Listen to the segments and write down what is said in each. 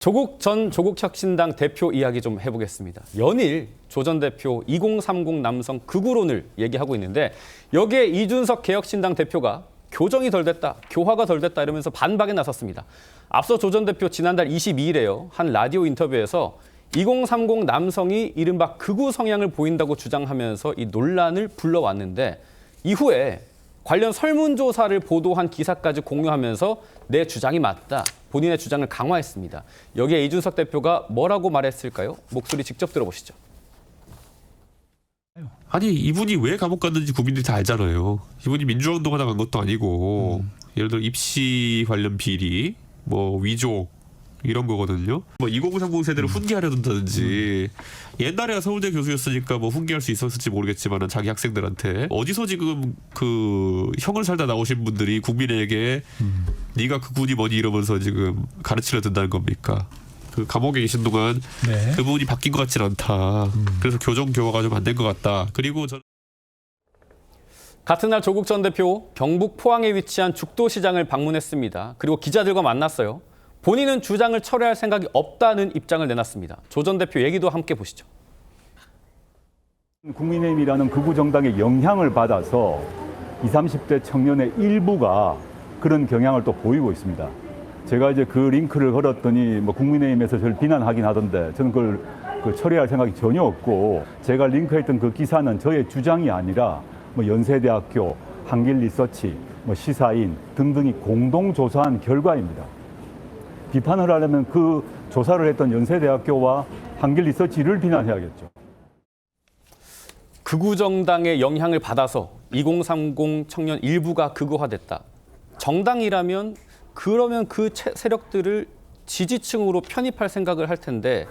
조국 전 조국혁신당 대표 이야기 좀 해보겠습니다. 연일 조 전 대표 2030 남성 극우론을 얘기하고 있는데 여기에 이준석 개혁신당 대표가 교정이 덜 됐다, 교화가 덜 됐다 이러면서 반박에 나섰습니다. 앞서 조 전 대표 지난달 22일에요. 한 라디오 인터뷰에서 2030 남성이 이른바 극우 성향을 보인다고 주장하면서 이 논란을 불러왔는데 이후에 관련 설문조사를 보도한 기사까지 공유하면서 내 주장이 맞다. 본인의 주장을 강화했습니다. 여기에 이준석 대표가 뭐라고 말했을까요? 목소리 직접 들어보시죠. 아니 이분이 왜 감옥 갔는지 국민들이 다 알잖아요. 이분이 민주화운동 하다 간 것도 아니고 예를 들어 입시 관련 비리, 뭐 위조 이런 거거든요. 뭐 2030 세대를 훈계하려 든다든지 옛날에 서울대 교수였으니까 뭐 훈계할 수 있었을지 모르겠지만은 자기 학생들한테 어디서 지금 그 형을 살다 나오신 분들이 국민에게 네가 그 군이 뭐니 이러면서 지금 가르치려 든다는 겁니까? 그 감옥에 계신 동안 네. 그분이 바뀐 것 같진 않다. 그래서 교정 교화가 좀 안 된 것 같다. 그리고 저는 같은 날 조국 전 대표 경북 포항에 위치한 죽도시장을 방문했습니다. 그리고 기자들과 만났어요. 본인은 주장을 철회할 생각이 없다는 입장을 내놨습니다. 조 전 대표 얘기도 함께 보시죠. 국민의힘이라는 극우 정당의 영향을 받아서 20, 30대 청년의 일부가 그런 경향을 또 보이고 있습니다. 제가 이제 그 링크를 걸었더니 뭐 국민의힘에서 저를 비난하긴 하던데 저는 그걸 처리할 생각이 전혀 없고 제가 링크했던 그 기사는 저의 주장이 아니라 뭐 연세대학교, 한길리서치, 뭐 시사인 등등이 공동 조사한 결과입니다. 비판을 하려면 그 조사를 했던 연세대학교와 한길리서치를 비난해야겠죠. 극우 정당의 영향을 받아서 2030 청년 일부가 극우화됐다. 정당이라면 그러면 그 세력들을 지지층으로 편입할 생각을 할 텐데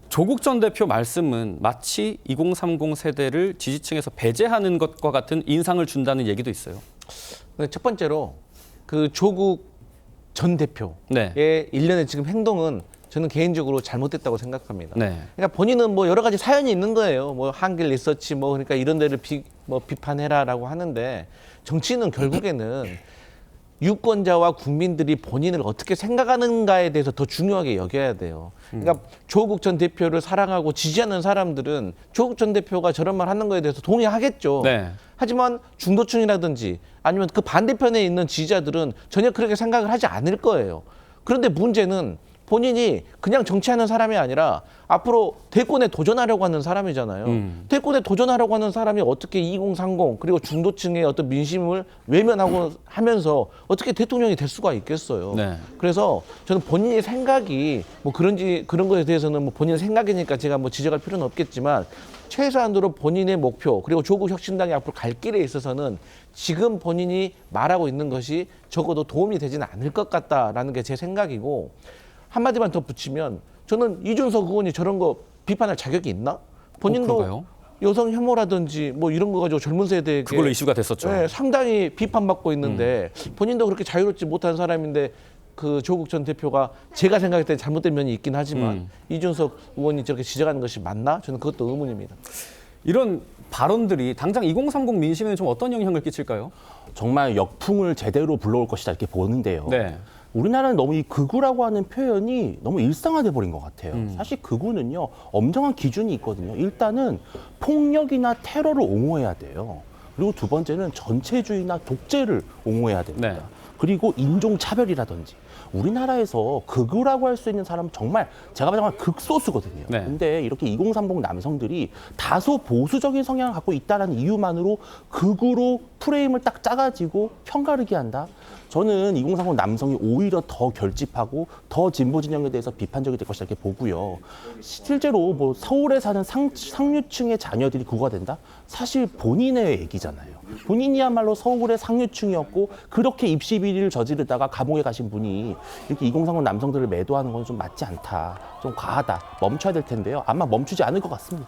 조국 전 대표 말씀은 마치 2030 세대를 지지층에서 배제하는 것과 같은 인상을 준다는 얘기도 있어요. 첫 번째로 그 조국 전 대표의 네. 일련의 지금 행동은 저는 개인적으로 잘못됐다고 생각합니다. 네. 그러니까 본인은 뭐 여러 가지 사연이 있는 거예요. 뭐 한길 리서치 뭐 그러니까 이런 데를 비판해라라고 하는데 정치는 결국에는 유권자와 국민들이 본인을 어떻게 생각하는가에 대해서 더 중요하게 여겨야 돼요. 그러니까 조국 전 대표를 사랑하고 지지하는 사람들은 조국 전 대표가 저런 말 하는 거에 대해서 동의하겠죠. 네. 하지만 중도층이라든지 아니면 그 반대편에 있는 지지자들은 전혀 그렇게 생각을 하지 않을 거예요. 그런데 문제는 본인이 그냥 정치하는 사람이 아니라 앞으로 대권에 도전하려고 하는 사람이잖아요. 대권에 도전하려고 하는 사람이 어떻게 2030 그리고 중도층의 어떤 민심을 외면하고 하면서 어떻게 대통령이 될 수가 있겠어요. 네. 그래서 저는 본인의 생각이 뭐 그런 거에 대해서는 뭐 본인의 생각이니까 제가 뭐 지적할 필요는 없겠지만 최소한으로 본인의 목표 그리고 조국 혁신당이 앞으로 갈 길에 있어서는 지금 본인이 말하고 있는 것이 적어도 도움이 되지는 않을 것 같다라는 게 제 생각이고 한마디만 더 붙이면 저는 이준석 의원이 저런 거 비판할 자격이 있나? 본인도 그런가요? 여성 혐오라든지 뭐 이런 거 가지고 젊은 세대에게 그걸로 이슈가 됐었죠. 네, 상당히 비판받고 있는데 본인도 그렇게 자유롭지 못한 사람인데 그 조국 전 대표가 제가 생각할 때 잘못된 면이 있긴 하지만 이준석 의원이 저렇게 지적하는 것이 맞나? 저는 그것도 의문입니다. 이런 발언들이 당장 2030 민심에는 좀 어떤 영향을 끼칠까요? 정말 역풍을 제대로 불러올 것이다 이렇게 보는데요. 네. 우리나라는 너무 이 극우라고 하는 표현이 너무 일상화돼 버린 것 같아요. 사실 극우는요 엄정한 기준이 있거든요. 일단은 폭력이나 테러를 옹호해야 돼요. 그리고 두 번째는 전체주의나 독재를 옹호해야 됩니다. 네. 그리고 인종차별이라든지 우리나라에서 극우라고 할 수 있는 사람은 정말 제가 봐도 정말 극소수거든요. 네. 근데 이렇게 2030 남성들이 다소 보수적인 성향을 갖고 있다는 이유만으로 극우로 프레임을 딱 짜가지고 편가르기 한다? 저는 2030 남성이 오히려 더 결집하고 더 진보 진영에 대해서 비판적이 될 것이다 이렇게 보고요. 실제로 뭐 서울에 사는 상류층의 자녀들이 극우가 된다? 사실 본인의 얘기잖아요. 본인이야말로 서울의 상류층이었고 그렇게 입시 비리를 저지르다가 감옥에 가신 분이 이렇게 2030 남성들을 매도하는 건 좀 맞지 않다. 좀 과하다. 멈춰야 될 텐데요. 아마 멈추지 않을 것 같습니다.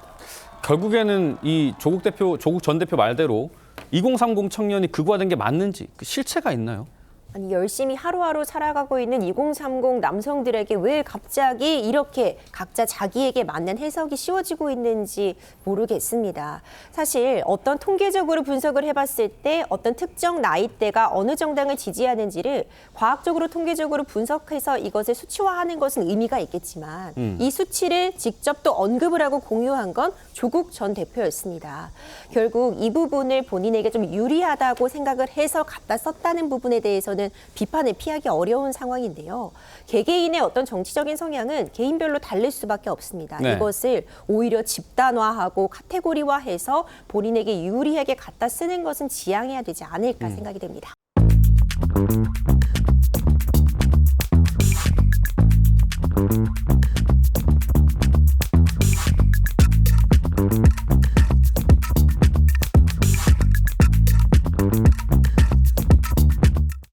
결국에는 이 조국 전 대표 말대로 2030 청년이 극우화된 게 맞는지 그 실체가 있나요? 아니, 열심히 하루하루 살아가고 있는 2030 남성들에게 왜 갑자기 이렇게 각자 자기에게 맞는 해석이 씌워지고 있는지 모르겠습니다. 사실 어떤 통계적으로 분석을 해봤을 때 어떤 특정 나이대가 어느 정당을 지지하는지를 과학적으로 통계적으로 분석해서 이것을 수치화하는 것은 의미가 있겠지만 이 수치를 직접 또 언급을 하고 공유한 건 조국 전 대표였습니다. 결국 이 부분을 본인에게 좀 유리하다고 생각을 해서 갖다 썼다는 부분에 대해서는 비판을 피하기 어려운 상황인데요. 개개인의 어떤 정치적인 성향은 개인별로 다를 수밖에 없습니다. 네. 이것을 오히려 집단화하고 카테고리화해서 본인에게 유리하게 갖다 쓰는 것은 지양해야 되지 않을까 생각이 됩니다.